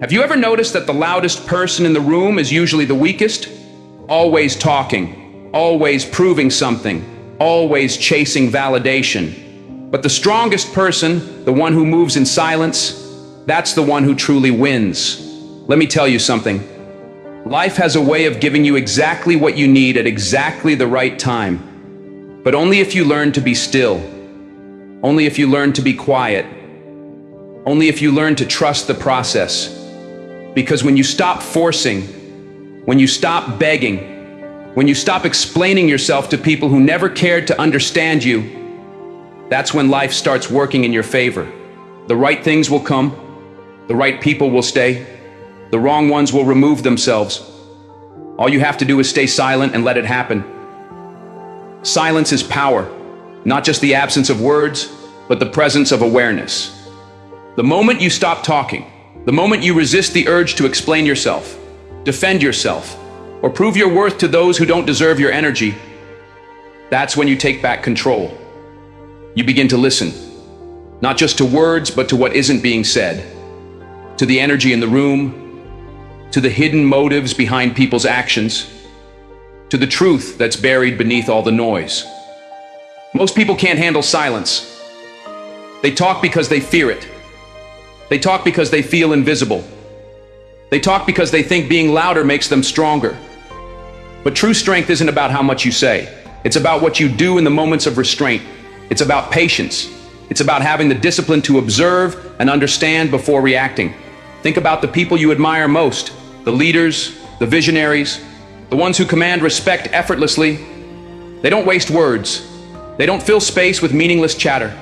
Have you ever noticed that the loudest person in the room is usually the weakest? Always talking, always proving something, always chasing validation. But the strongest person, the one who moves in silence, that's the one who truly wins. Let me tell you something. Life has a way of giving you exactly what you need at exactly the right time. But only if you learn to be still. Only if you learn to be quiet. Only if you learn to trust the process. Because when you stop forcing, when you stop begging, when you stop explaining yourself to people who never cared to understand you, that's when life starts working in your favor. The right things will come, the right people will stay, the wrong ones will remove themselves. All you have to do is stay silent and let it happen. Silence is power, not just the absence of words, but the presence of awareness. The moment you stop talking, the moment you resist the urge to explain yourself, defend yourself, or prove your worth to those who don't deserve your energy, that's when you take back control. You begin to listen, not just to words, but to what isn't being said, to the energy in the room, to the hidden motives behind people's actions, to the truth that's buried beneath all the noise. Most people can't handle silence. They talk because they fear it. They talk because they feel invisible. They talk because they think being louder makes them stronger. But true strength isn't about how much you say. It's about what you do in the moments of restraint. It's about patience. It's about having the discipline to observe and understand before reacting. Think about the people you admire most, the leaders, the visionaries, the ones who command respect effortlessly. They don't waste words. They don't fill space with meaningless chatter.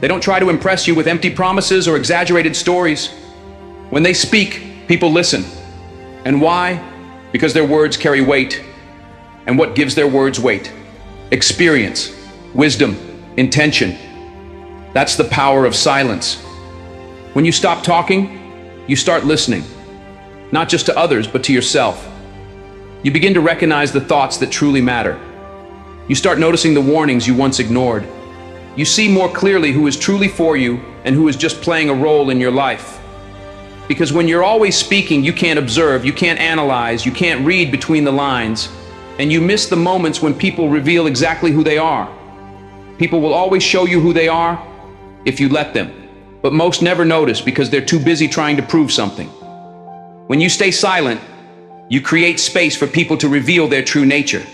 They don't try to impress you with empty promises or exaggerated stories. When they speak, people listen. And why? Because their words carry weight. And what gives their words weight? Experience, wisdom, intention. That's the power of silence. When you stop talking, you start listening. Not just to others, but to yourself. You begin to recognize the thoughts that truly matter. You start noticing the warnings you once ignored. You see more clearly who is truly for you and who is just playing a role in your life. Because when you're always speaking, you can't observe, you can't analyze, you can't read between the lines, and you miss the moments when people reveal exactly who they are. People will always show you who they are if you let them, but most never notice because they're too busy trying to prove something. When you stay silent, you create space for people to reveal their true nature.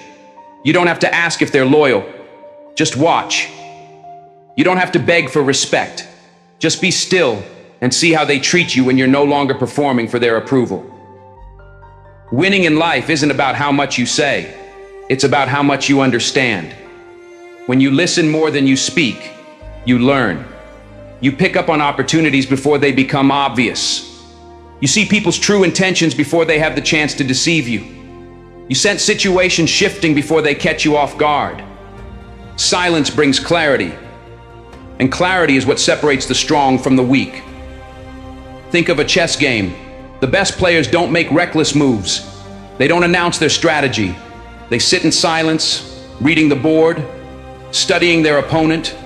You don't have to ask if they're loyal, just watch. You don't have to beg for respect. Just be still and see how they treat you when you're no longer performing for their approval. Winning in life isn't about how much you say. It's about how much you understand. When you listen more than you speak, you learn. You pick up on opportunities before they become obvious. You see people's true intentions before they have the chance to deceive you. You sense situations shifting before they catch you off guard. Silence brings clarity. And clarity is what separates the strong from the weak. Think of a chess game. The best players don't make reckless moves. They don't announce their strategy. They sit in silence, reading the board, studying their opponent,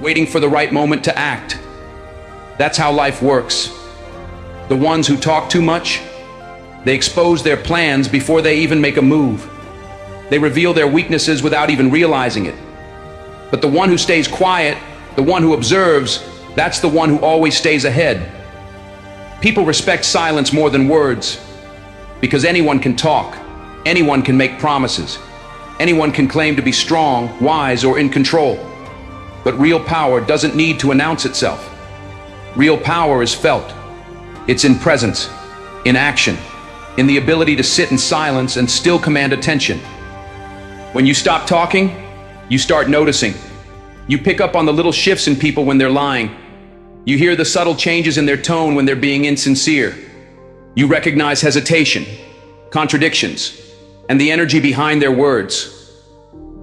waiting for the right moment to act. That's how life works. The ones who talk too much, they expose their plans before they even make a move. They reveal their weaknesses without even realizing it. But the one who stays quiet, the one who observes, that's the one who always stays ahead. People respect silence more than words, because anyone can talk, anyone can make promises, anyone can claim to be strong, wise, or in control. But real power doesn't need to announce itself. Real power is felt. It's in presence, in action, in the ability to sit in silence and still command attention. When you stop talking, you start noticing. You pick up on the little shifts in people when they're lying. You hear the subtle changes in their tone when they're being insincere. You recognize hesitation, contradictions, and the energy behind their words.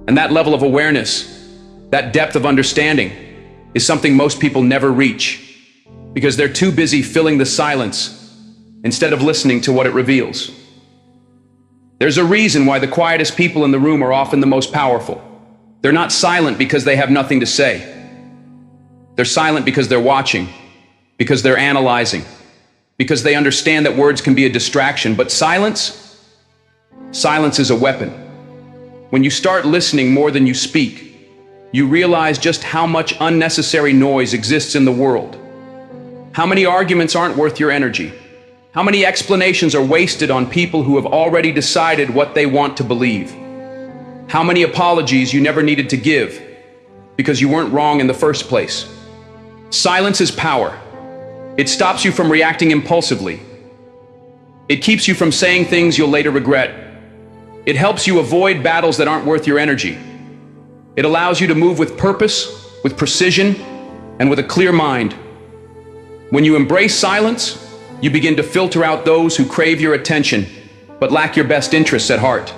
And that level of awareness, that depth of understanding, is something most people never reach, because they're too busy filling the silence instead of listening to what it reveals. There's a reason why the quietest people in the room are often the most powerful. They're not silent because they have nothing to say. They're silent because they're watching, because they're analyzing, because they understand that words can be a distraction, but silence is a weapon. When you start listening more than you speak, you realize just how much unnecessary noise exists in the world. How many arguments aren't worth your energy? How many explanations are wasted on people who have already decided what they want to believe? How many apologies you never needed to give because you weren't wrong in the first place? Silence is power. It stops you from reacting impulsively. It keeps you from saying things you'll later regret. It helps you avoid battles that aren't worth your energy. It allows you to move with purpose, with precision, and with a clear mind. When you embrace silence, you begin to filter out those who crave your attention but lack your best interests at heart.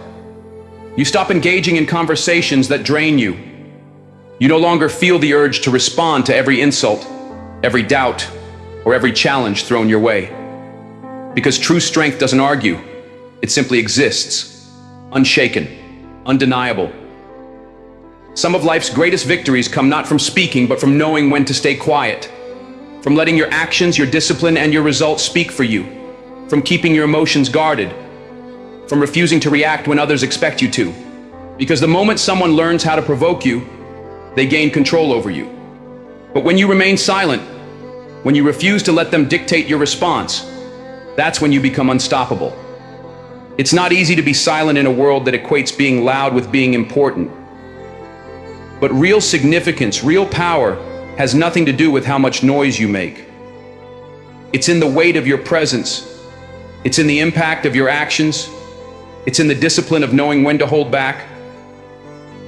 You stop engaging in conversations that drain you. You no longer feel the urge to respond to every insult, every doubt, or every challenge thrown your way. Because true strength doesn't argue, it simply exists, unshaken, undeniable. Some of life's greatest victories come not from speaking, but from knowing when to stay quiet, from letting your actions, your discipline, and your results speak for you, from keeping your emotions guarded, from refusing to react when others expect you to. Because the moment someone learns how to provoke you, they gain control over you. But when you remain silent, when you refuse to let them dictate your response, that's when you become unstoppable. It's not easy to be silent in a world that equates being loud with being important. But real significance, real power, has nothing to do with how much noise you make. It's in the weight of your presence. It's in the impact of your actions. It's in the discipline of knowing when to hold back.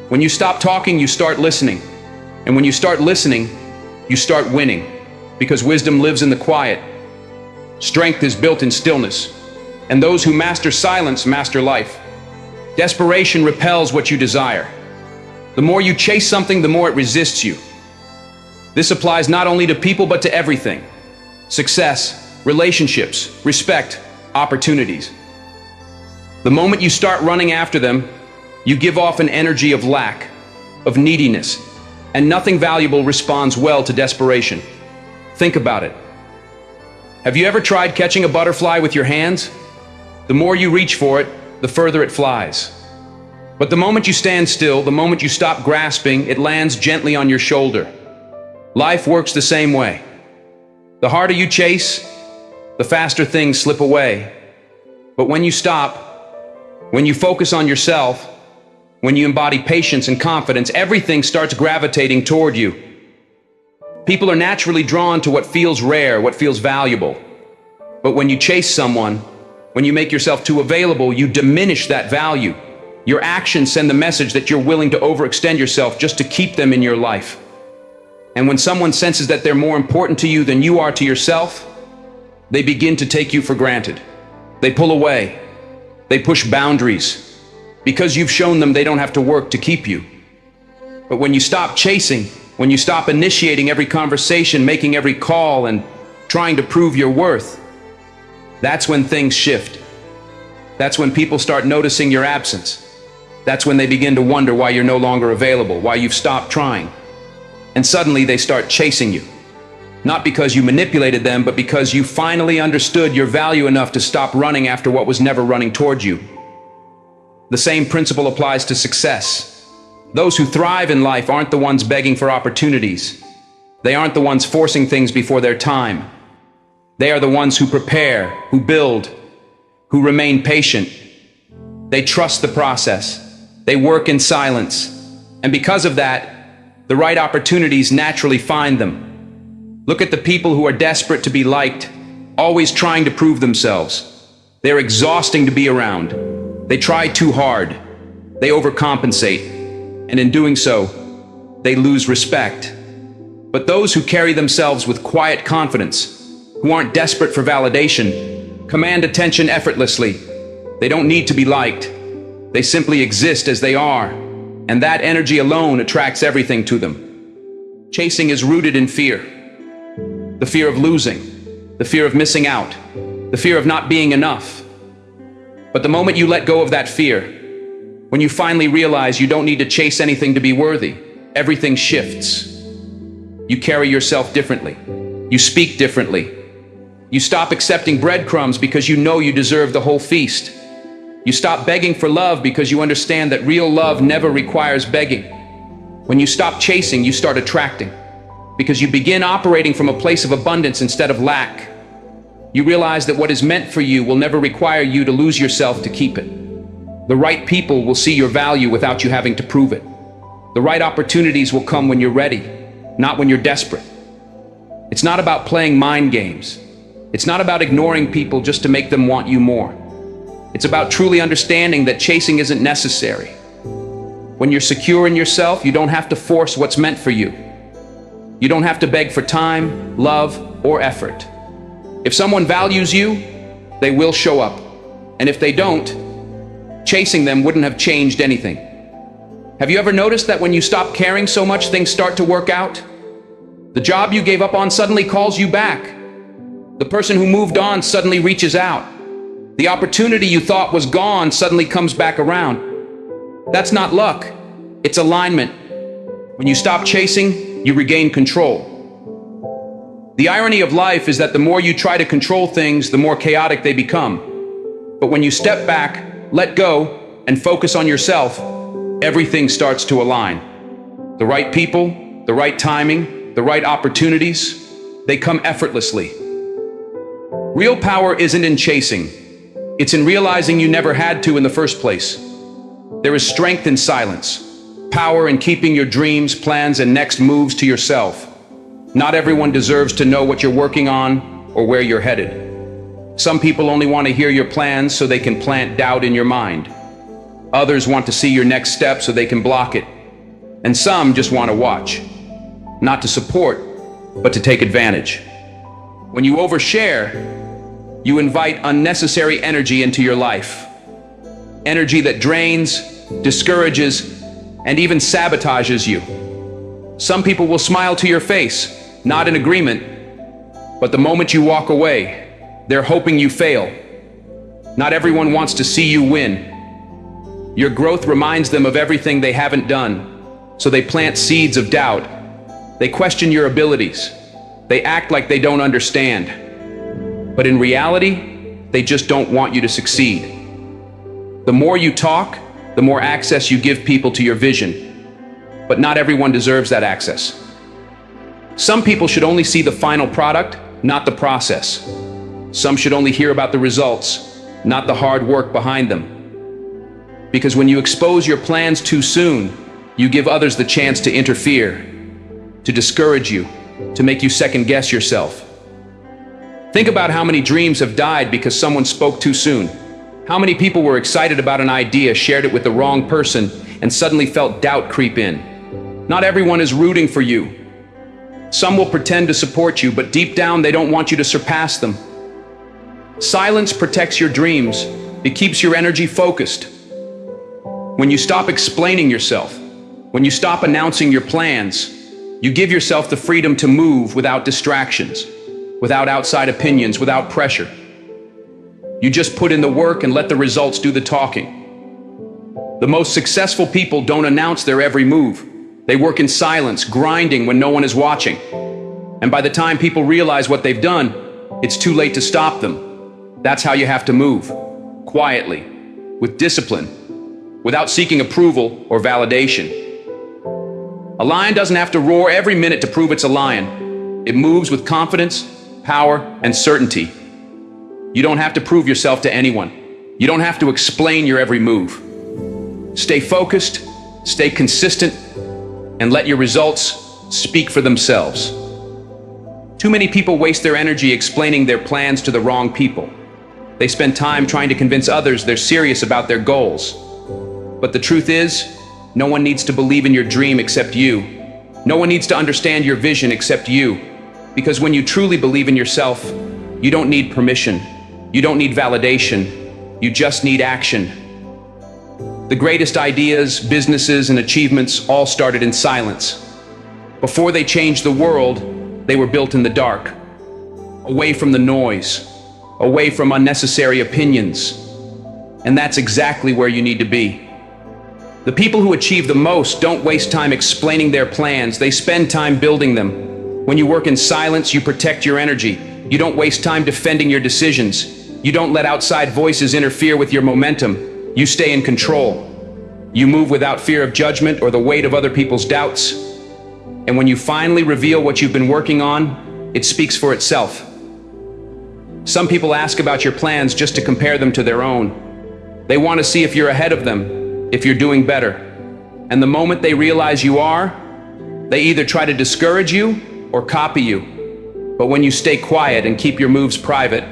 When you stop talking, you start listening. And when you start listening, you start winning. Because wisdom lives in the quiet. Strength is built in stillness. And those who master silence master life. Desperation repels what you desire. The more you chase something, the more it resists you. This applies not only to people, but to everything. Success, relationships, respect, opportunities. The moment you start running after them, you give off an energy of lack, of neediness, and nothing valuable responds well to desperation. Think about it. Have you ever tried catching a butterfly with your hands? The more you reach for it, the further it flies. But the moment you stand still, the moment you stop grasping, it lands gently on your shoulder. Life works the same way. The harder you chase, the faster things slip away. But when you stop, when you focus on yourself, when you embody patience and confidence, everything starts gravitating toward you. People are naturally drawn to what feels rare, what feels valuable. But when you chase someone, when you make yourself too available, you diminish that value. Your actions send the message that you're willing to overextend yourself just to keep them in your life. And when someone senses that they're more important to you than you are to yourself, they begin to take you for granted. They pull away. They push boundaries. Because you've shown them they don't have to work to keep you. But when you stop chasing, when you stop initiating every conversation, making every call, and trying to prove your worth, that's when things shift. That's when people start noticing your absence. That's when they begin to wonder why you're no longer available, why you've stopped trying. And suddenly they start chasing you. Not because you manipulated them, but because you finally understood your value enough to stop running after what was never running towards you. The same principle applies to success. Those who thrive in life aren't the ones begging for opportunities. They aren't the ones forcing things before their time. They are the ones who prepare, who build, who remain patient. They trust the process. They work in silence. And because of that, the right opportunities naturally find them. Look at the people who are desperate to be liked, always trying to prove themselves. They're exhausting to be around. They try too hard. They overcompensate. And in doing so, they lose respect. But those who carry themselves with quiet confidence, who aren't desperate for validation, command attention effortlessly. They don't need to be liked. They simply exist as they are. And that energy alone attracts everything to them. Chasing is rooted in fear. The fear of losing, the fear of missing out, the fear of not being enough. But the moment you let go of that fear, when you finally realize you don't need to chase anything to be worthy, everything shifts. You carry yourself differently. You speak differently. You stop accepting breadcrumbs because you know you deserve the whole feast. You stop begging for love because you understand that real love never requires begging. When you stop chasing, you start attracting, because you begin operating from a place of abundance instead of lack. You realize that what is meant for you will never require you to lose yourself to keep it. The right people will see your value without you having to prove it. The right opportunities will come when you're ready, not when you're desperate. It's not about playing mind games. It's not about ignoring people just to make them want you more. It's about truly understanding that chasing isn't necessary. When you're secure in yourself, you don't have to force what's meant for you. You don't have to beg for time, love, or effort. If someone values you, they will show up. And if they don't, chasing them wouldn't have changed anything. Have you ever noticed that when you stop caring so much, things start to work out? The job you gave up on suddenly calls you back. The person who moved on suddenly reaches out. The opportunity you thought was gone suddenly comes back around. That's not luck, it's alignment. When you stop chasing, you regain control. The irony of life is that the more you try to control things, the more chaotic they become. But when you step back, let go, and focus on yourself, everything starts to align. The right people, the right timing, the right opportunities, they come effortlessly. Real power isn't in chasing. It's in realizing you never had to in the first place. There is strength in silence, power in keeping your dreams, plans, and next moves to yourself. Not everyone deserves to know what you're working on or where you're headed. Some people only want to hear your plans so they can plant doubt in your mind. Others want to see your next step so they can block it. And some just want to watch, not to support, but to take advantage. When you overshare, you invite unnecessary energy into your life. Energy that drains, discourages, and even sabotages you. Some people will smile to your face, not in agreement, but the moment you walk away, they're hoping you fail. Not everyone wants to see you win. Your growth reminds them of everything they haven't done, so they plant seeds of doubt. They question your abilities. They act like they don't understand. But in reality, they just don't want you to succeed. The more you talk, the more access you give people to your vision. But not everyone deserves that access. Some people should only see the final product, not the process. Some should only hear about the results, not the hard work behind them. Because when you expose your plans too soon, you give others the chance to interfere, to discourage you, to make you second guess yourself. Think about how many dreams have died because someone spoke too soon. How many people were excited about an idea, shared it with the wrong person, and suddenly felt doubt creep in. Not everyone is rooting for you. Some will pretend to support you, but deep down they don't want you to surpass them. Silence protects your dreams. It keeps your energy focused. When you stop explaining yourself, when you stop announcing your plans, you give yourself the freedom to move without distractions, without outside opinions, without pressure. You just put in the work and let the results do the talking. The most successful people don't announce their every move. They work in silence, grinding when no one is watching. And by the time people realize what they've done, it's too late to stop them. That's how you have to move, quietly, with discipline, without seeking approval or validation. A lion doesn't have to roar every minute to prove it's a lion. It moves with confidence, power, and certainty. You don't have to prove yourself to anyone. You don't have to explain your every move. Stay focused, stay consistent, and let your results speak for themselves. Too many people waste their energy explaining their plans to the wrong people. They spend time trying to convince others they're serious about their goals. But the truth is, no one needs to believe in your dream except you. No one needs to understand your vision except you. Because when you truly believe in yourself, you don't need permission. You don't need validation. You just need action. The greatest ideas, businesses, and achievements all started in silence. Before they changed the world, they were built in the dark, away from the noise, away from unnecessary opinions. And that's exactly where you need to be. The people who achieve the most don't waste time explaining their plans. They spend time building them. When you work in silence, you protect your energy. You don't waste time defending your decisions. You don't let outside voices interfere with your momentum. You stay in control. You move without fear of judgment or the weight of other people's doubts. And when you finally reveal what you've been working on, it speaks for itself. Some people ask about your plans just to compare them to their own. They want to see if you're ahead of them, if you're doing better. And the moment they realize you are, they either try to discourage you or copy you. But when you stay quiet and keep your moves private,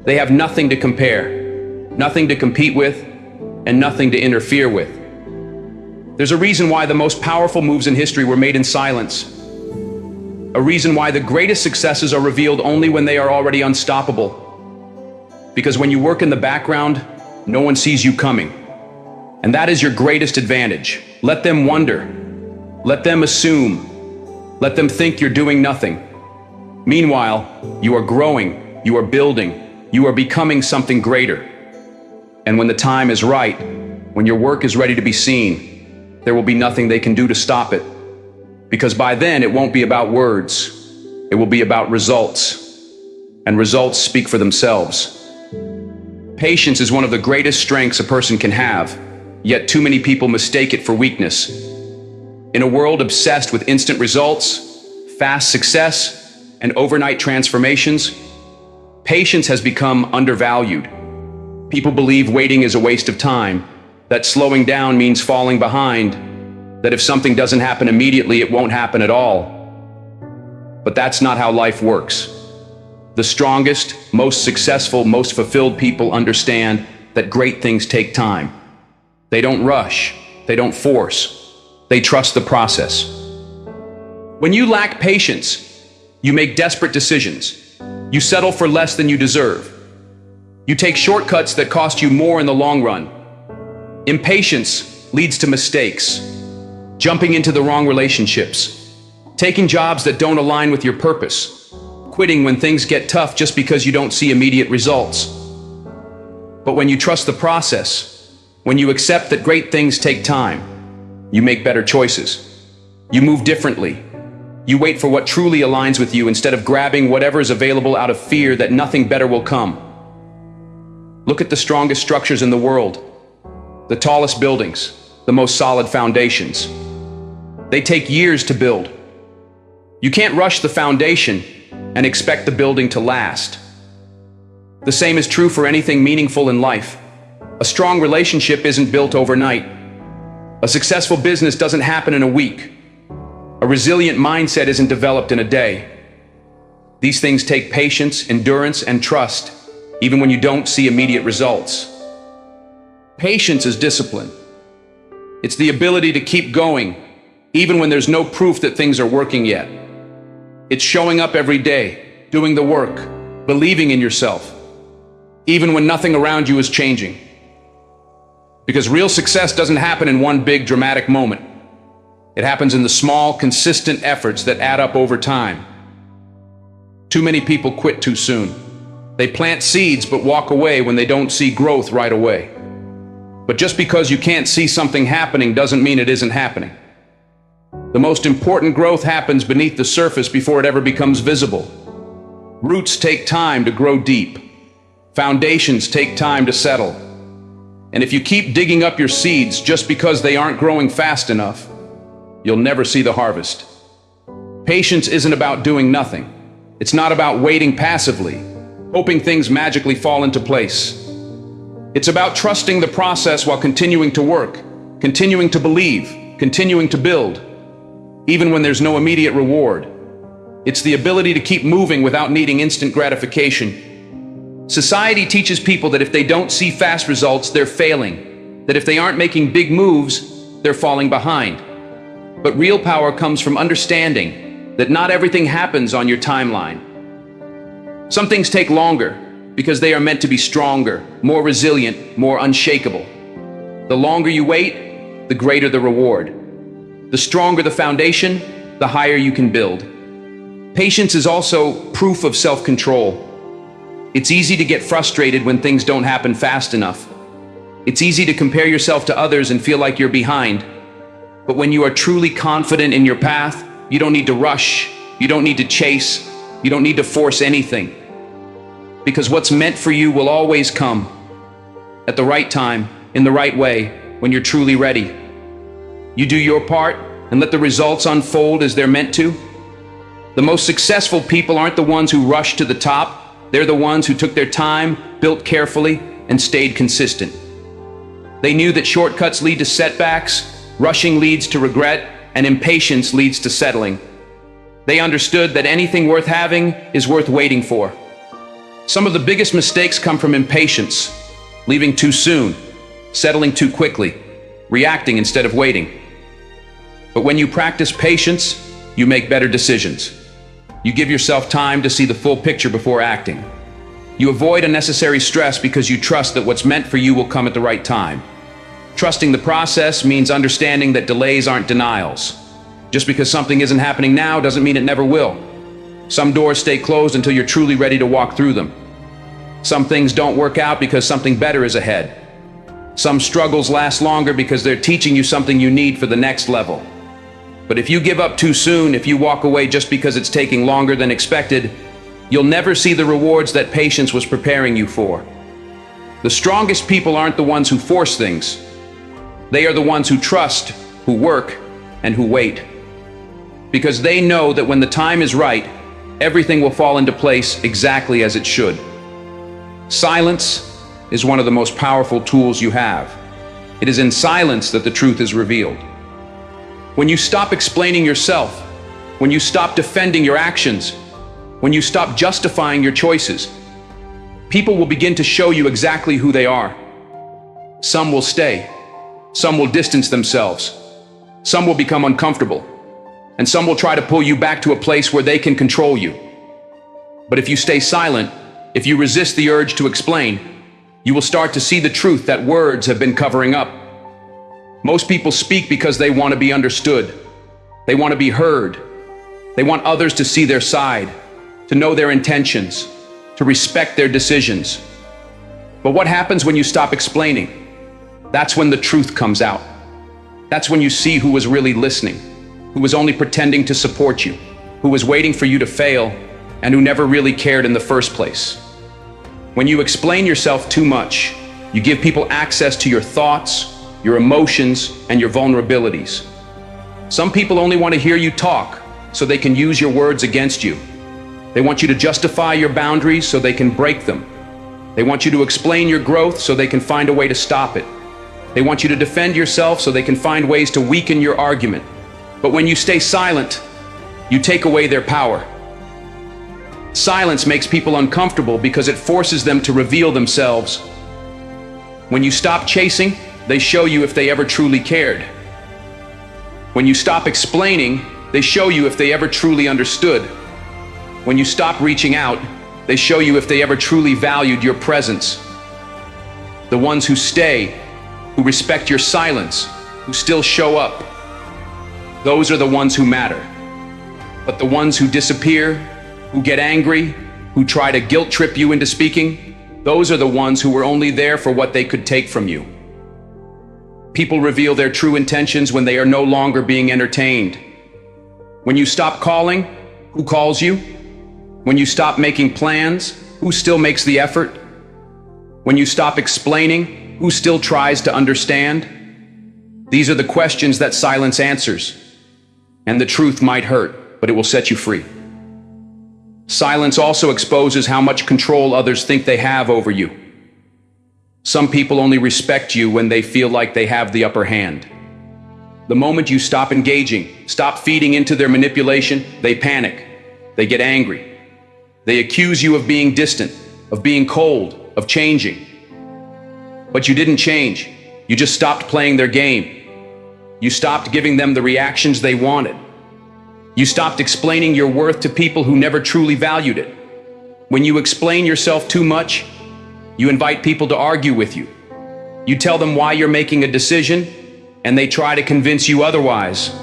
they have nothing to compare, nothing to compete with, and nothing to interfere with. There's a reason why the most powerful moves in history were made in silence. A reason why the greatest successes are revealed only when they are already unstoppable. Because when you work in the background, no one sees you coming. And that is your greatest advantage. Let them wonder. Let them assume. Let them think you're doing nothing. Meanwhile, you are growing, you are building, you are becoming something greater. And when the time is right, when your work is ready to be seen, there will be nothing they can do to stop it. Because by then, it won't be about words. It will be about results. And results speak for themselves. Patience is one of the greatest strengths a person can have, yet too many people mistake it for weakness. In a world obsessed with instant results, fast success, and overnight transformations, patience has become undervalued. People believe waiting is a waste of time, that slowing down means falling behind, that if something doesn't happen immediately, it won't happen at all. But that's not how life works. The strongest, most successful, most fulfilled people understand that great things take time. They don't rush, they don't force, they trust the process. When you lack patience, you make desperate decisions. You settle for less than you deserve. You take shortcuts that cost you more in the long run. Impatience leads to mistakes, jumping into the wrong relationships, taking jobs that don't align with your purpose, quitting when things get tough just because you don't see immediate results. But when you trust the process, when you accept that great things take time, you make better choices. You move differently. You wait for what truly aligns with you instead of grabbing whatever is available out of fear that nothing better will come. Look at the strongest structures in the world, the tallest buildings, the most solid foundations. They take years to build. You can't rush the foundation and expect the building to last. The same is true for anything meaningful in life. A strong relationship isn't built overnight. A successful business doesn't happen in a week. A resilient mindset isn't developed in a day. These things take patience, endurance, and trust, even when you don't see immediate results. Patience is discipline. It's the ability to keep going, even when there's no proof that things are working yet. It's showing up every day, doing the work, believing in yourself, even when nothing around you is changing. Because real success doesn't happen in one big dramatic moment. It happens in the small, consistent efforts that add up over time. Too many people quit too soon. They plant seeds but walk away when they don't see growth right away. But just because you can't see something happening doesn't mean it isn't happening. The most important growth happens beneath the surface before it ever becomes visible. Roots take time to grow deep. Foundations take time to settle. And if you keep digging up your seeds just because they aren't growing fast enough, you'll never see the harvest. Patience isn't about doing nothing. It's not about waiting passively, hoping things magically fall into place. It's about trusting the process while continuing to work, continuing to believe, continuing to build, even when there's no immediate reward. It's the ability to keep moving without needing instant gratification. Society teaches people that if they don't see fast results, they're failing, that if they aren't making big moves, they're falling behind. But real power comes from understanding that not everything happens on your timeline. Some things take longer because they are meant to be stronger, more resilient, more unshakable. The longer you wait, the greater the reward. The stronger the foundation, the higher you can build. Patience is also proof of self-control. It's easy to get frustrated when things don't happen fast enough. It's easy to compare yourself to others and feel like you're behind. But when you are truly confident in your path, you don't need to rush, you don't need to chase, You don't need to force anything. Because what's meant for you will always come at the right time, in the right way, when you're truly ready. You do your part and let the results unfold as they're meant to. The most successful people aren't the ones who rush to the top. They're the ones who took their time, built carefully, and stayed consistent. They knew that shortcuts lead to setbacks, rushing leads to regret, and impatience leads to settling. They understood that anything worth having is worth waiting for. Some of the biggest mistakes come from impatience, leaving too soon, settling too quickly, reacting instead of waiting. But when you practice patience, you make better decisions. You give yourself time to see the full picture before acting. You avoid unnecessary stress because you trust that what's meant for you will come at the right time. Trusting the process means understanding that delays aren't denials. Just because something isn't happening now doesn't mean it never will. Some doors stay closed until you're truly ready to walk through them. Some things don't work out because something better is ahead. Some struggles last longer because they're teaching you something you need for the next level. But if you give up too soon, if you walk away just because it's taking longer than expected, you'll never see the rewards that patience was preparing you for. The strongest people aren't the ones who force things. They are the ones who trust, who work, and who wait. Because they know that when the time is right, everything will fall into place exactly as it should. Silence is one of the most powerful tools you have. It is in silence that the truth is revealed. When you stop explaining yourself, when you stop defending your actions, when you stop justifying your choices, people will begin to show you exactly who they are. Some will stay, some will distance themselves, some will become uncomfortable, and some will try to pull you back to a place where they can control you. But if you stay silent, if you resist the urge to explain, you will start to see the truth that words have been covering up. Most people speak because they want to be understood. They want to be heard. They want others to see their side, to know their intentions, to respect their decisions. But what happens when you stop explaining? That's when the truth comes out. That's when you see who was really listening, who was only pretending to support you, who was waiting for you to fail, and who never really cared in the first place. When you explain yourself too much, you give people access to your thoughts, your emotions, and your vulnerabilities. Some people only want to hear you talk so they can use your words against you. They want you to justify your boundaries so they can break them. They want you to explain your growth so they can find a way to stop it. They want you to defend yourself so they can find ways to weaken your argument. But when you stay silent, you take away their power. Silence makes people uncomfortable because it forces them to reveal themselves. When you stop chasing, they show you if they ever truly cared. When you stop explaining, they show you if they ever truly understood. When you stop reaching out, they show you if they ever truly valued your presence. The ones who stay, who respect your silence, who still show up, those are the ones who matter. But the ones who disappear, who get angry, who try to guilt trip you into speaking, those are the ones who were only there for what they could take from you. People reveal their true intentions when they are no longer being entertained. When you stop calling, who calls you? When you stop making plans, who still makes the effort? When you stop explaining, who still tries to understand? These are the questions that silence answers. And the truth might hurt, but it will set you free. Silence also exposes how much control others think they have over you. Some people only respect you when they feel like they have the upper hand. The moment you stop engaging, stop feeding into their manipulation, they panic. They get angry. They accuse you of being distant, of being cold, of changing. But you didn't change. You just stopped playing their game. You stopped giving them the reactions they wanted. You stopped explaining your worth to people who never truly valued it. When you explain yourself too much, you invite people to argue with you. You tell them why you're making a decision, and they try to convince you otherwise.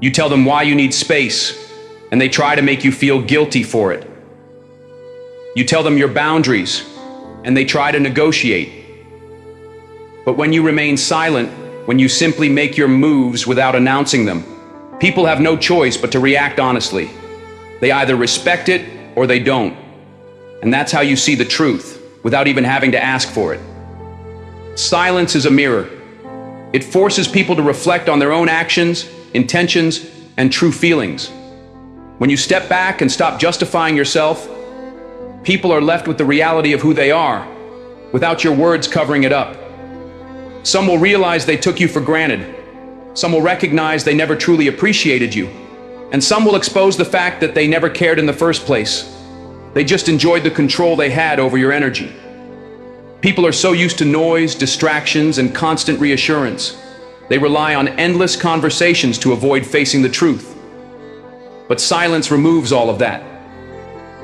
You tell them why you need space, and they try to make you feel guilty for it. You tell them your boundaries, and they try to negotiate. But when you remain silent, when you simply make your moves without announcing them, people have no choice but to react honestly. They either respect it or they don't. And that's how you see the truth, without even having to ask for it. Silence is a mirror. It forces people to reflect on their own actions, intentions, and true feelings. When you step back and stop justifying yourself, people are left with the reality of who they are, without your words covering it up. Some will realize they took you for granted. Some will recognize they never truly appreciated you. And some will expose the fact that they never cared in the first place. They just enjoyed the control they had over your energy. People are so used to noise, distractions, and constant reassurance. They rely on endless conversations to avoid facing the truth. But silence removes all of that.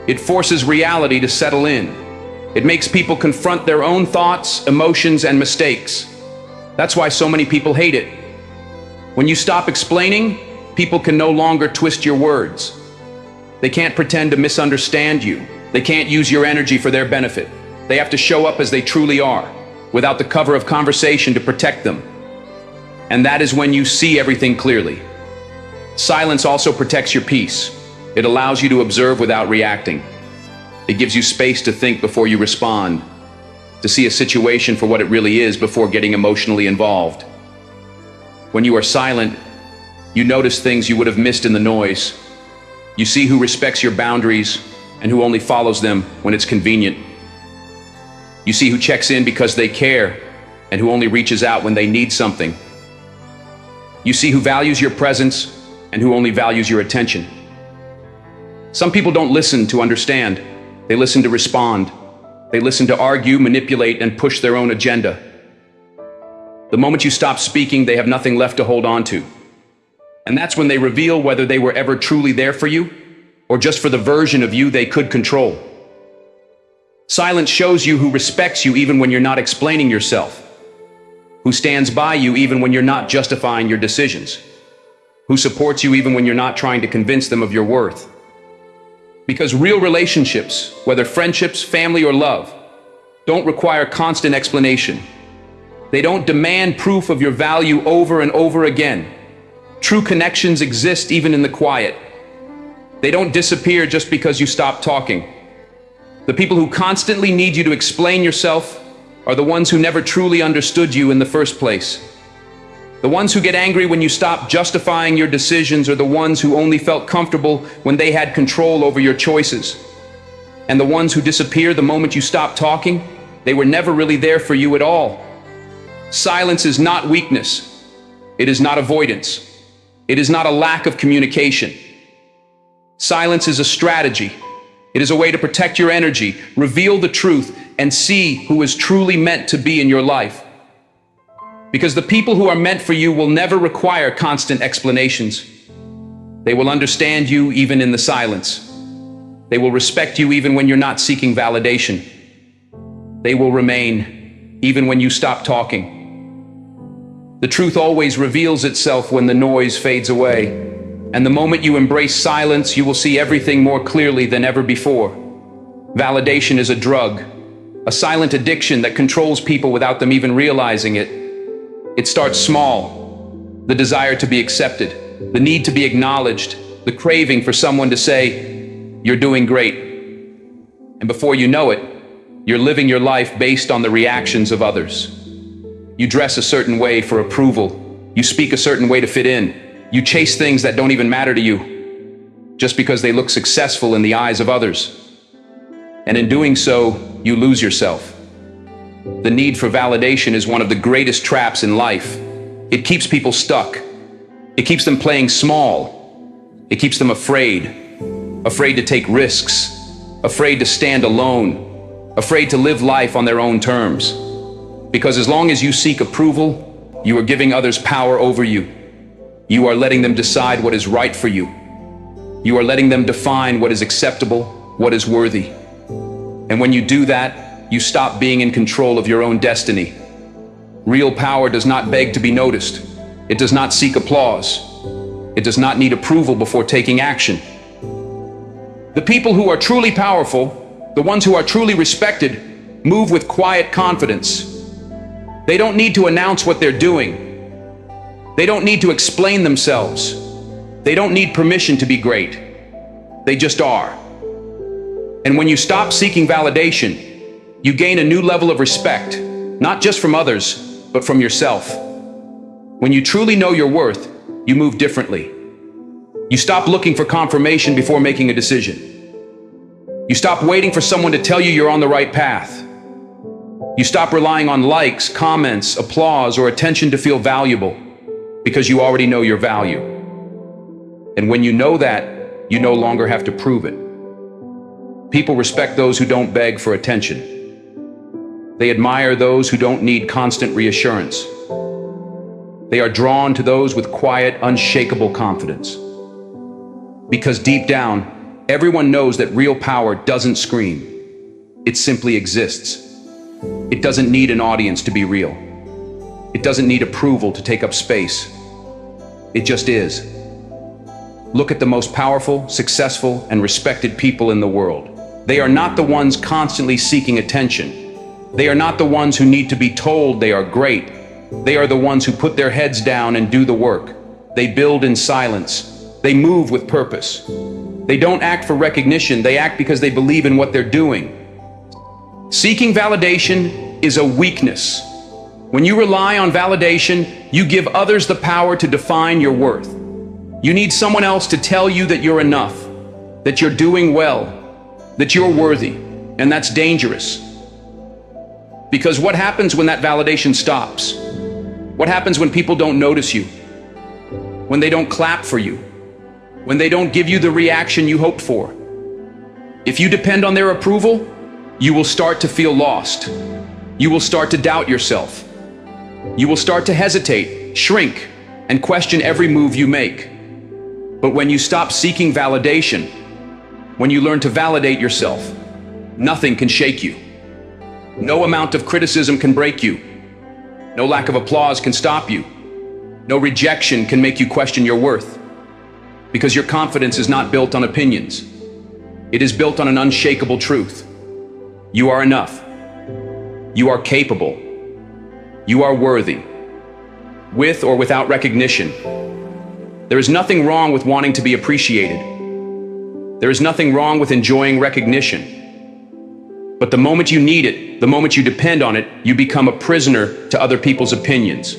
It forces reality to settle in. It makes people confront their own thoughts, emotions, and mistakes. That's why so many people hate it. When you stop explaining, people can no longer twist your words. They can't pretend to misunderstand you. They can't use your energy for their benefit. They have to show up as they truly are, without the cover of conversation to protect them. And that is when you see everything clearly. Silence also protects your peace. It allows you to observe without reacting. It gives you space to think before you respond, to see a situation for what it really is before getting emotionally involved. When you are silent, you notice things you would have missed in the noise. You see who respects your boundaries and who only follows them when it's convenient. You see who checks in because they care and who only reaches out when they need something. You see who values your presence and who only values your attention. Some people don't listen to understand. They listen to respond. They listen to argue, manipulate, and push their own agenda. The moment you stop speaking, they have nothing left to hold on to. And that's when they reveal whether they were ever truly there for you, or just for the version of you they could control. Silence shows you who respects you even when you're not explaining yourself, who stands by you even when you're not justifying your decisions, who supports you even when you're not trying to convince them of your worth. Because real relationships, whether friendships, family, or love, don't require constant explanation. They don't demand proof of your value over and over again. True connections exist even in the quiet. They don't disappear just because you stop talking. The people who constantly need you to explain yourself are the ones who never truly understood you in the first place. The ones who get angry when you stop justifying your decisions are the ones who only felt comfortable when they had control over your choices. And the ones who disappear the moment you stop talking, they were never really there for you at all. Silence is not weakness. It is not avoidance. It is not a lack of communication. Silence is a strategy. It is a way to protect your energy, reveal the truth, and see who is truly meant to be in your life. Because the people who are meant for you will never require constant explanations. They will understand you even in the silence. They will respect you even when you're not seeking validation. They will remain even when you stop talking. The truth always reveals itself when the noise fades away. And the moment you embrace silence, you will see everything more clearly than ever before. Validation is a drug, a silent addiction that controls people without them even realizing it. It starts small, the desire to be accepted, the need to be acknowledged, the craving for someone to say, "You're doing great." And before you know it, you're living your life based on the reactions of others. You dress a certain way for approval. You speak a certain way to fit in. You chase things that don't even matter to you, just because they look successful in the eyes of others. And in doing so, you lose yourself. The need for validation is one of the greatest traps in life. It keeps people stuck. It keeps them playing small. It keeps them afraid to take risks, afraid to stand alone, afraid to live life on their own terms. Because as long as you seek approval, you are giving others power over you. You are letting them decide what is right for you. You are letting them define what is acceptable, what is worthy. And when you do that, you stop being in control of your own destiny. Real power does not beg to be noticed. It does not seek applause. It does not need approval before taking action. The people who are truly powerful, the ones who are truly respected, move with quiet confidence. They don't need to announce what they're doing. They don't need to explain themselves. They don't need permission to be great. They just are. And when you stop seeking validation, you gain a new level of respect, not just from others, but from yourself. When you truly know your worth, you move differently. You stop looking for confirmation before making a decision. You stop waiting for someone to tell you you're on the right path. You stop relying on likes, comments, applause, or attention to feel valuable, because you already know your value. And when you know that, you no longer have to prove it. People respect those who don't beg for attention. They admire those who don't need constant reassurance. They are drawn to those with quiet, unshakable confidence. Because deep down, everyone knows that real power doesn't scream. It simply exists. It doesn't need an audience to be real. It doesn't need approval to take up space. It just is. Look at the most powerful, successful, and respected people in the world. They are not the ones constantly seeking attention. They are not the ones who need to be told they are great. They are the ones who put their heads down and do the work. They build in silence. They move with purpose. They don't act for recognition. They act because they believe in what they're doing. Seeking validation is a weakness. When you rely on validation, you give others the power to define your worth. You need someone else to tell you that you're enough, that you're doing well, that you're worthy, and that's dangerous. Because what happens when that validation stops? What happens when people don't notice you? When they don't clap for you? When they don't give you the reaction you hoped for? If you depend on their approval, you will start to feel lost. You will start to doubt yourself. You will start to hesitate, shrink, and question every move you make. But when you stop seeking validation, when you learn to validate yourself, nothing can shake you. No amount of criticism can break you. No lack of applause can stop you. No rejection can make you question your worth. Because your confidence is not built on opinions. It is built on an unshakable truth. You are enough. You are capable. You are worthy. With or without recognition. There is nothing wrong with wanting to be appreciated. There is nothing wrong with enjoying recognition. But the moment you need it, the moment you depend on it, you become a prisoner to other people's opinions.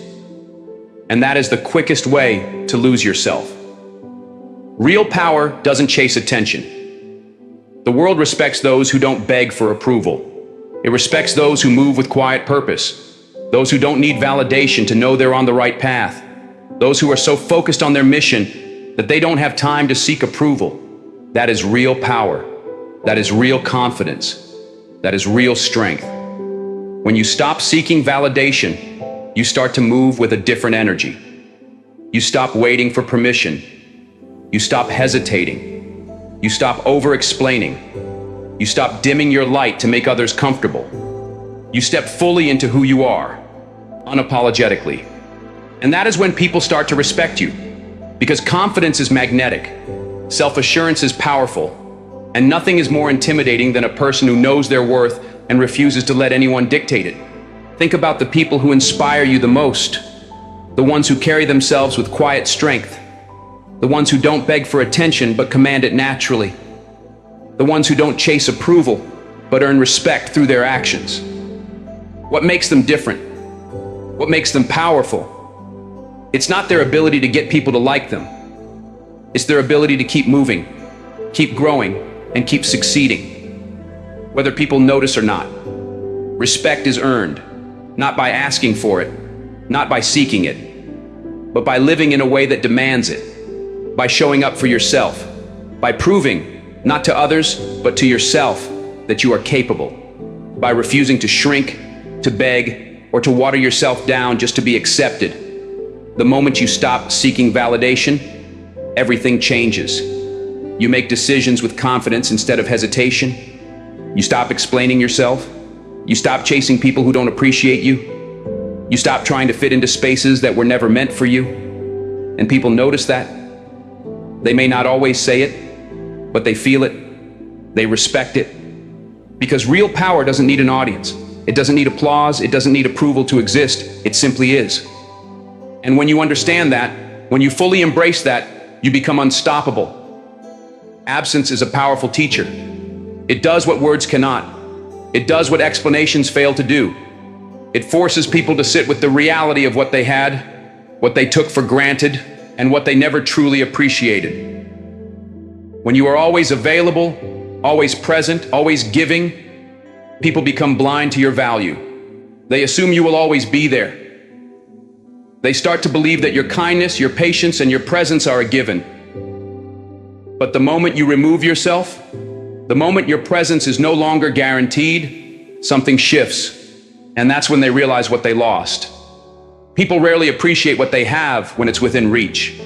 And that is the quickest way to lose yourself. Real power doesn't chase attention. The world respects those who don't beg for approval. It respects those who move with quiet purpose. Those who don't need validation to know they're on the right path. Those who are so focused on their mission that they don't have time to seek approval. That is real power. That is real confidence. That is real strength. When you stop seeking validation, you start to move with a different energy. You stop waiting for permission. You stop hesitating. You stop over-explaining. You stop dimming your light to make others comfortable. You step fully into who you are, unapologetically. And that is when people start to respect you. Because confidence is magnetic. Self-assurance is powerful. And nothing is more intimidating than a person who knows their worth and refuses to let anyone dictate it. Think about the people who inspire you the most. The ones who carry themselves with quiet strength. The ones who don't beg for attention but command it naturally. The ones who don't chase approval but earn respect through their actions. What makes them different? What makes them powerful? It's not their ability to get people to like them. It's their ability to keep moving, keep growing, and keep succeeding. Whether people notice or not. Respect is earned, not by asking for it, not by seeking it, but by living in a way that demands it, by showing up for yourself, by proving, not to others, but to yourself, that you are capable, by refusing to shrink, to beg, or to water yourself down just to be accepted. The moment you stop seeking validation, everything changes. You make decisions with confidence instead of hesitation. You stop explaining yourself. You stop chasing people who don't appreciate you. You stop trying to fit into spaces that were never meant for you. And people notice that. They may not always say it, but they feel it. They respect it. Because real power doesn't need an audience. It doesn't need applause. It doesn't need approval to exist. It simply is. And when you understand that, when you fully embrace that, you become unstoppable. Absence is a powerful teacher. It does what words cannot. It does what explanations fail to do. It forces people to sit with the reality of what they had, what they took for granted, and what they never truly appreciated. When you are always available, always present, always giving, people become blind to your value. They assume you will always be there. They start to believe that your kindness, your patience, and your presence are a given. But the moment you remove yourself, the moment your presence is no longer guaranteed, something shifts. And that's when they realize what they lost. People rarely appreciate what they have when it's within reach.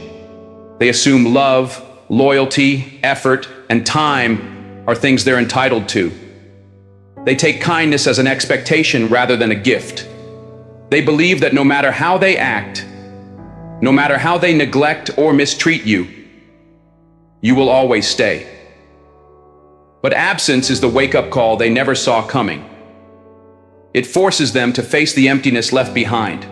They assume love, loyalty, effort, and time are things they're entitled to. They take kindness as an expectation rather than a gift. They believe that no matter how they act, no matter how they neglect or mistreat you, you will always stay. But absence is the wake-up call they never saw coming. It forces them to face the emptiness left behind.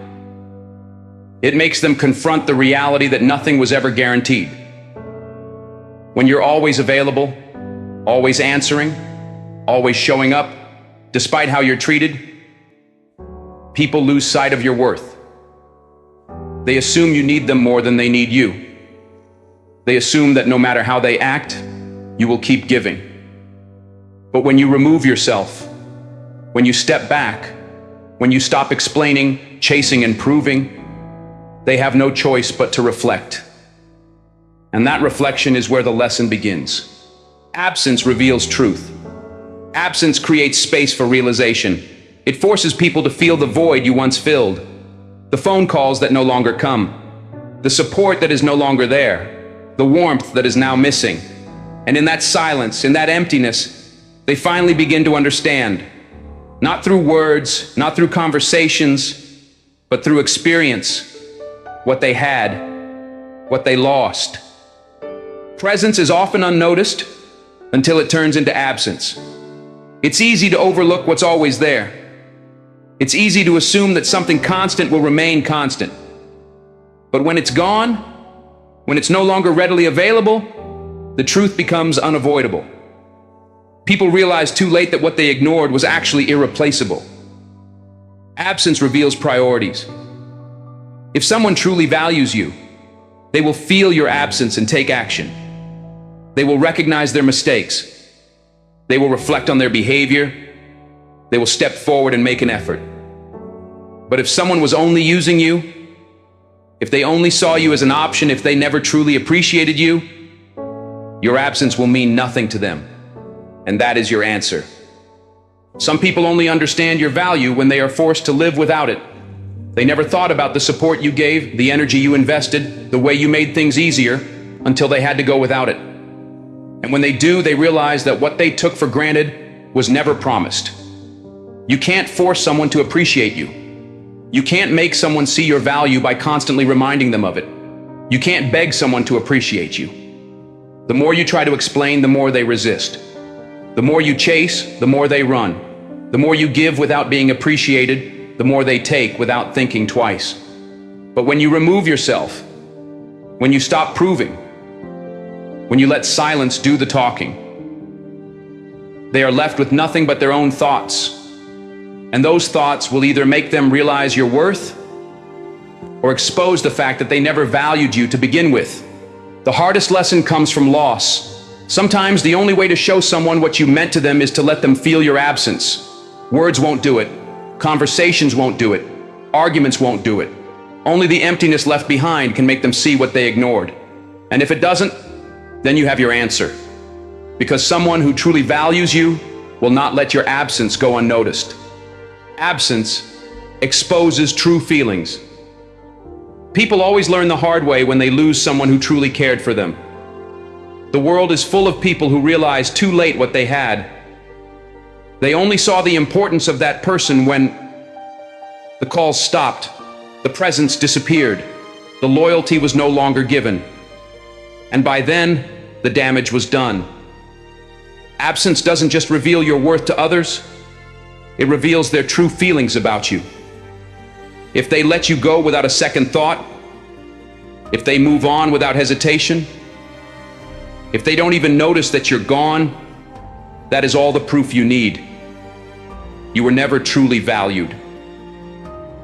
It makes them confront the reality that nothing was ever guaranteed. When you're always available, always answering, always showing up, despite how you're treated, people lose sight of your worth. They assume you need them more than they need you. They assume that no matter how they act, you will keep giving. But when you remove yourself, when you step back, when you stop explaining, chasing, and proving, they have no choice but to reflect. And that reflection is where the lesson begins. Absence reveals truth. Absence creates space for realization. It forces people to feel the void you once filled, the phone calls that no longer come, the support that is no longer there, the warmth that is now missing. And in that silence, in that emptiness, they finally begin to understand, not through words, not through conversations, but through experience, what they had, what they lost. Presence is often unnoticed until it turns into absence. It's easy to overlook what's always there. It's easy to assume that something constant will remain constant. But when it's gone, when it's no longer readily available, the truth becomes unavoidable. People realize too late that what they ignored was actually irreplaceable. Absence reveals priorities. If someone truly values you, they will feel your absence and take action. They will recognize their mistakes. They will reflect on their behavior. They will step forward and make an effort. But if someone was only using you, if they only saw you as an option, if they never truly appreciated you, your absence will mean nothing to them. And that is your answer. Some people only understand your value when they are forced to live without it. They never thought about the support you gave, the energy you invested, the way you made things easier, until they had to go without it. And when they do, they realize that what they took for granted was never promised. You can't force someone to appreciate you. You can't make someone see your value by constantly reminding them of it. You can't beg someone to appreciate you. The more you try to explain, the more they resist. The more you chase, the more they run. The more you give without being appreciated, the more they take without thinking twice. But when you remove yourself, when you stop proving, when you let silence do the talking, they are left with nothing but their own thoughts. And those thoughts will either make them realize your worth or expose the fact that they never valued you to begin with. The hardest lesson comes from loss. Sometimes the only way to show someone what you meant to them is to let them feel your absence. Words won't do it. Conversations won't do it. Arguments won't do it. Only the emptiness left behind can make them see what they ignored. And if it doesn't, then you have your answer. Because someone who truly values you will not let your absence go unnoticed. Absence exposes true feelings. People always learn the hard way when they lose someone who truly cared for them. The world is full of people who realize too late what they had. They only saw the importance of that person when the calls stopped, the presence disappeared, the loyalty was no longer given. And by then, the damage was done. Absence doesn't just reveal your worth to others, it reveals their true feelings about you. If they let you go without a second thought, if they move on without hesitation, If they don't even notice that you're gone, that is all the proof you need. You were never truly valued.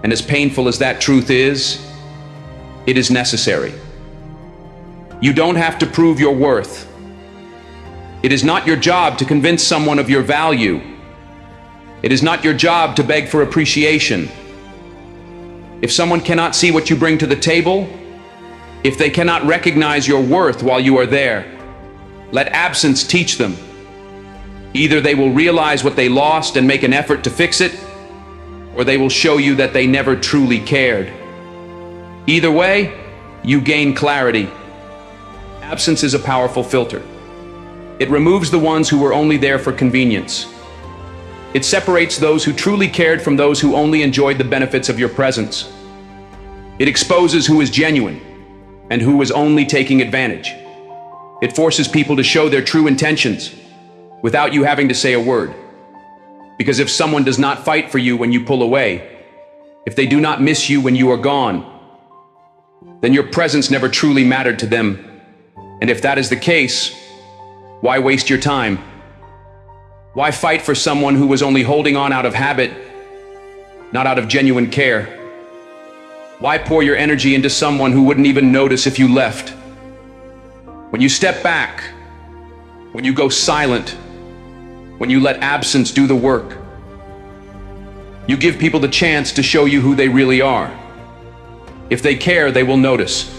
And as painful as that truth is, it is necessary. You don't have to prove your worth. It is not your job to convince someone of your value. It is not your job to beg for appreciation. If someone cannot see what you bring to the table, if they cannot recognize your worth while you are there, let absence teach them. Either they will realize what they lost and make an effort to fix it, or they will show you that they never truly cared. Either way, you gain clarity. Absence is a powerful filter. It removes the ones who were only there for convenience. It separates those who truly cared from those who only enjoyed the benefits of your presence. It exposes who is genuine and who is only taking advantage. It forces people to show their true intentions without you having to say a word. Because if someone does not fight for you when you pull away, if they do not miss you when you are gone, then your presence never truly mattered to them. And if that is the case, why waste your time? Why fight for someone who was only holding on out of habit, not out of genuine care? Why pour your energy into someone who wouldn't even notice if you left? When you step back, when you go silent, when you let absence do the work, you give people the chance to show you who they really are. If they care, they will notice.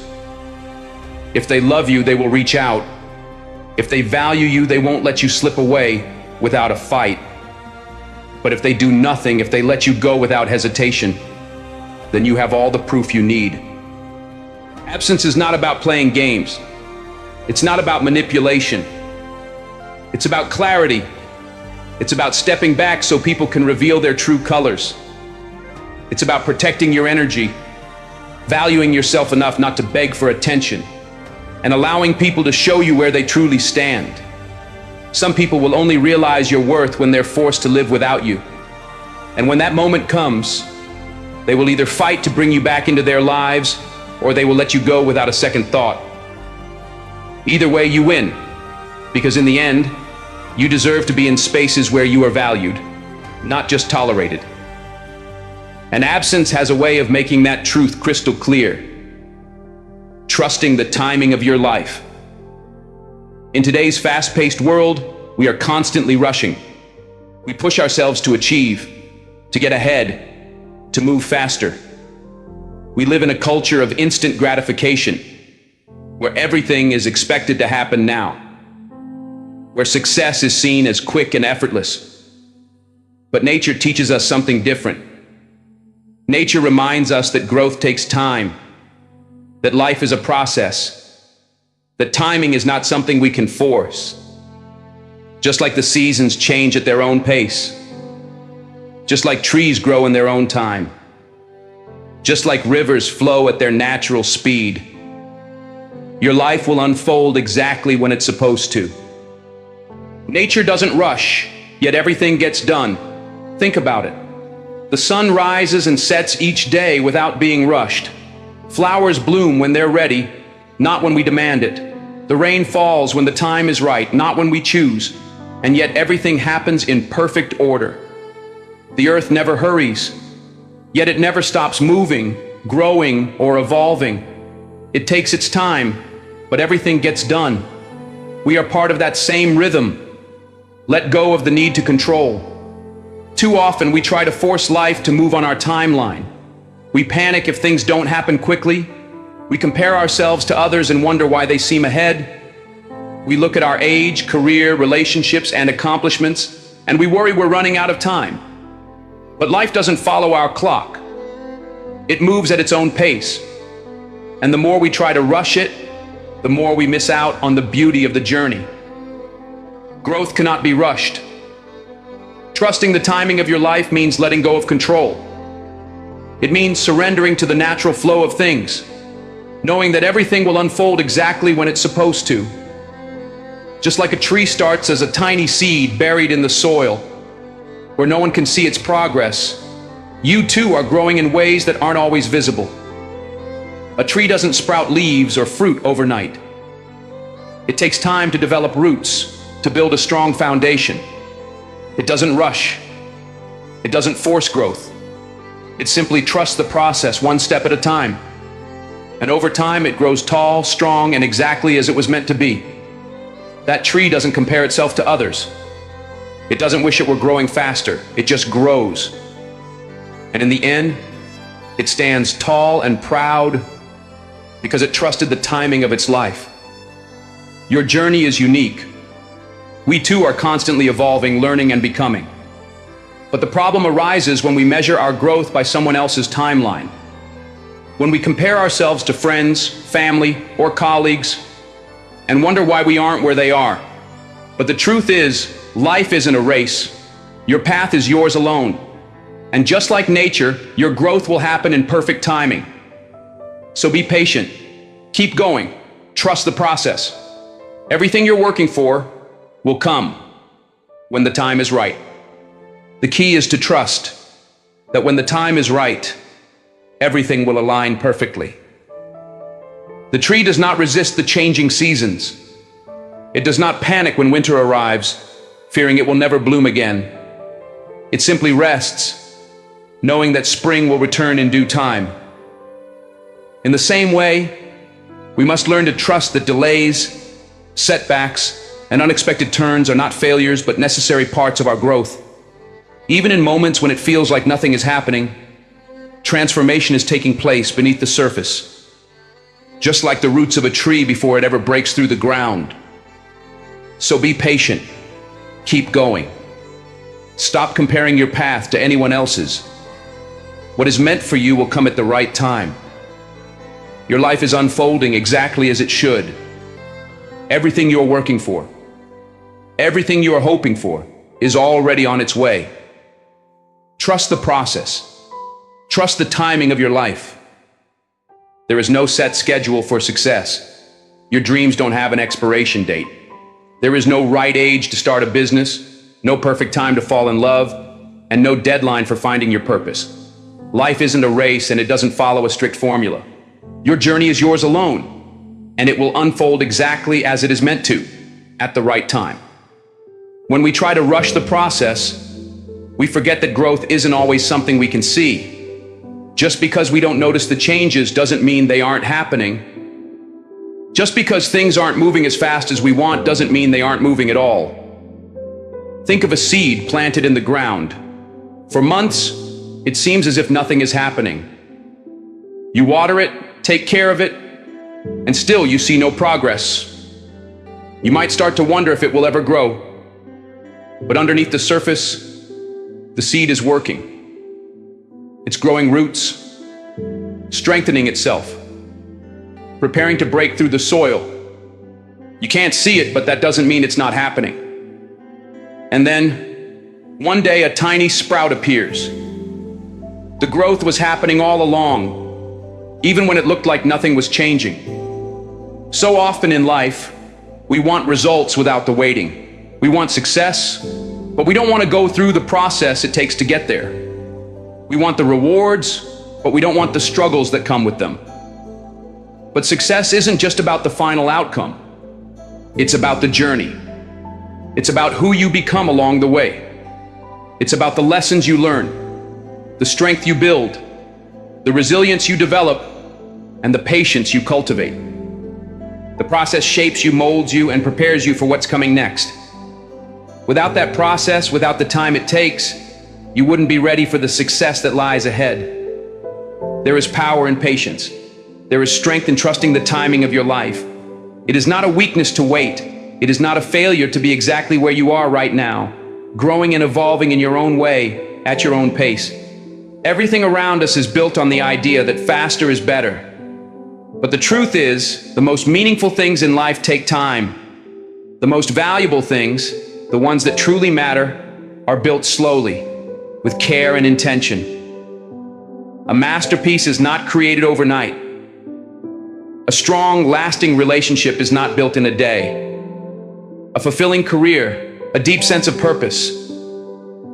If they love you, they will reach out. If they value you, they won't let you slip away without a fight. But if they do nothing, if they let you go without hesitation, then you have all the proof you need. Absence is not about playing games. It's not about manipulation. It's about clarity. It's about stepping back so people can reveal their true colors. It's about protecting your energy, valuing yourself enough not to beg for attention, and allowing people to show you where they truly stand. Some people will only realize your worth when they're forced to live without you. And when that moment comes, they will either fight to bring you back into their lives, or they will let you go without a second thought. Either way, you win, because in the end, you deserve to be in spaces where you are valued, not just tolerated. And absence has a way of making that truth crystal clear. Trusting the timing of your life. In today's fast-paced world, we are constantly rushing. We push ourselves to achieve, to get ahead, to move faster. We live in a culture of instant gratification, where everything is expected to happen now, where success is seen as quick and effortless. But nature teaches us something different. Nature reminds us that growth takes time, that life is a process, that timing is not something we can force. Just like the seasons change at their own pace, just like trees grow in their own time, just like rivers flow at their natural speed, your life will unfold exactly when it's supposed to. Nature doesn't rush, yet everything gets done. Think about it. The sun rises and sets each day without being rushed. Flowers bloom when they're ready, not when we demand it. The rain falls when the time is right, not when we choose. And yet everything happens in perfect order. The earth never hurries, yet it never stops moving, growing, or evolving. It takes its time, but everything gets done. We are part of that same rhythm. Let go of the need to control. Too often we try to force life to move on our timeline. We panic if things don't happen quickly. We compare ourselves to others and wonder why they seem ahead. We look at our age, career, relationships, and accomplishments, and we worry we're running out of time. But life doesn't follow our clock. It moves at its own pace. And the more we try to rush it, the more we miss out on the beauty of the journey. Growth cannot be rushed. Trusting the timing of your life means letting go of control. It means surrendering to the natural flow of things, knowing that everything will unfold exactly when it's supposed to. Just like a tree starts as a tiny seed buried in the soil, where no one can see its progress, you too are growing in ways that aren't always visible. A tree doesn't sprout leaves or fruit overnight. It takes time to develop roots, to build a strong foundation. It doesn't rush. It doesn't force growth. It simply trusts the process one step at a time. And over time, it grows tall, strong, and exactly as it was meant to be. That tree doesn't compare itself to others. It doesn't wish it were growing faster. It just grows. And in the end, it stands tall and proud because it trusted the timing of its life. Your journey is unique. We too are constantly evolving, learning, and becoming. But the problem arises when we measure our growth by someone else's timeline. When we compare ourselves to friends, family, or colleagues, and wonder why we aren't where they are. But the truth is, life isn't a race. Your path is yours alone. And just like nature, your growth will happen in perfect timing. So be patient. Keep going. Trust the process. Everything you're working for will come when the time is right. The key is to trust that when the time is right, everything will align perfectly. The tree does not resist the changing seasons. It does not panic when winter arrives, fearing it will never bloom again. It simply rests, knowing that spring will return in due time. In the same way, we must learn to trust that delays, setbacks, and unexpected turns are not failures but necessary parts of our growth. Even in moments when it feels like nothing is happening, transformation is taking place beneath the surface, just like the roots of a tree before it ever breaks through the ground. So be patient. Keep going. Stop comparing your path to anyone else's. What is meant for you will come at the right time. Your life is unfolding exactly as it should. Everything you're working for, everything you are hoping for, is already on its way. Trust the process. Trust the timing of your life. There is no set schedule for success. Your dreams don't have an expiration date. There is no right age to start a business, no perfect time to fall in love, and no deadline for finding your purpose. Life isn't a race and it doesn't follow a strict formula. Your journey is yours alone, and it will unfold exactly as it is meant to, at the right time. When we try to rush the process, we forget that growth isn't always something we can see. Just because we don't notice the changes doesn't mean they aren't happening. Just because things aren't moving as fast as we want doesn't mean they aren't moving at all. Think of a seed planted in the ground. For months, it seems as if nothing is happening. You water it, take care of it, and still you see no progress. You might start to wonder if it will ever grow. But underneath the surface, the seed is working. It's growing roots, strengthening itself, preparing to break through the soil. You can't see it, but that doesn't mean it's not happening. And then, one day, a tiny sprout appears. The growth was happening all along, even when it looked like nothing was changing. So often in life, we want results without the waiting. We want success, but we don't want to go through the process it takes to get there. We want the rewards, but we don't want the struggles that come with them. But success isn't just about the final outcome. It's about the journey. It's about who you become along the way. It's about the lessons you learn, the strength you build, the resilience you develop, and the patience you cultivate. The process shapes you, molds you, and prepares you for what's coming next. Without that process, without the time it takes, you wouldn't be ready for the success that lies ahead. There is power in patience. There is strength in trusting the timing of your life. It is not a weakness to wait. It is not a failure to be exactly where you are right now, growing and evolving in your own way, at your own pace. Everything around us is built on the idea that faster is better. But the truth is, the most meaningful things in life take time. The most valuable things, the ones that truly matter, are built slowly, with care and intention. A masterpiece is not created overnight. A strong, lasting relationship is not built in a day. A fulfilling career, a deep sense of purpose.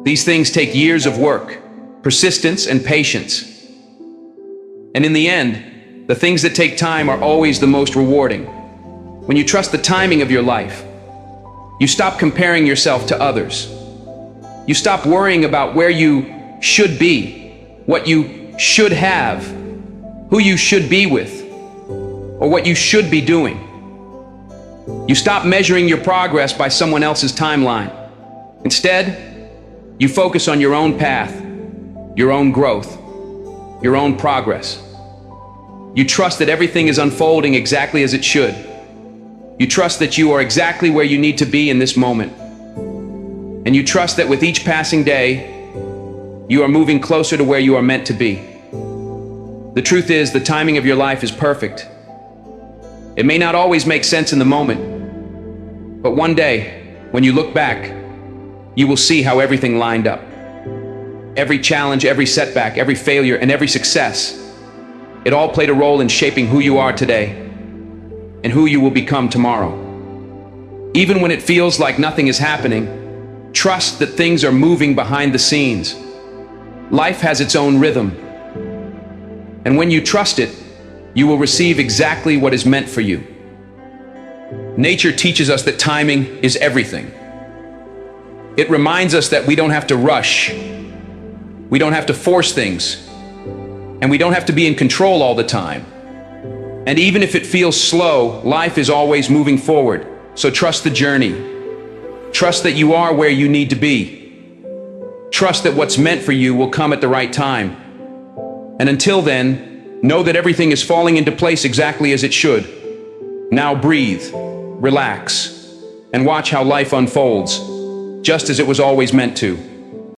These things take years of work, persistence, and patience. And in the end, the things that take time are always the most rewarding. When you trust the timing of your life, you stop comparing yourself to others. You stop worrying about where you should be, what you should have, who you should be with, or what you should be doing. You stop measuring your progress by someone else's timeline. Instead, you focus on your own path, your own growth, your own progress. You trust that everything is unfolding exactly as it should. You trust that you are exactly where you need to be in this moment. And you trust that with each passing day, you are moving closer to where you are meant to be. The truth is, the timing of your life is perfect. It may not always make sense in the moment, but one day, when you look back, you will see how everything lined up. Every challenge, every setback, every failure, and every success, it all played a role in shaping who you are today and who you will become tomorrow. Even when it feels like nothing is happening, trust that things are moving behind the scenes. Life has its own rhythm. And when you trust it, you will receive exactly what is meant for you. Nature teaches us that timing is everything. It reminds us that we don't have to rush. We don't have to force things. And we don't have to be in control all the time. And even if it feels slow, life is always moving forward. So trust the journey. Trust that you are where you need to be. Trust that what's meant for you will come at the right time. And until then, know that everything is falling into place exactly as it should. Now breathe, relax, and watch how life unfolds, just as it was always meant to.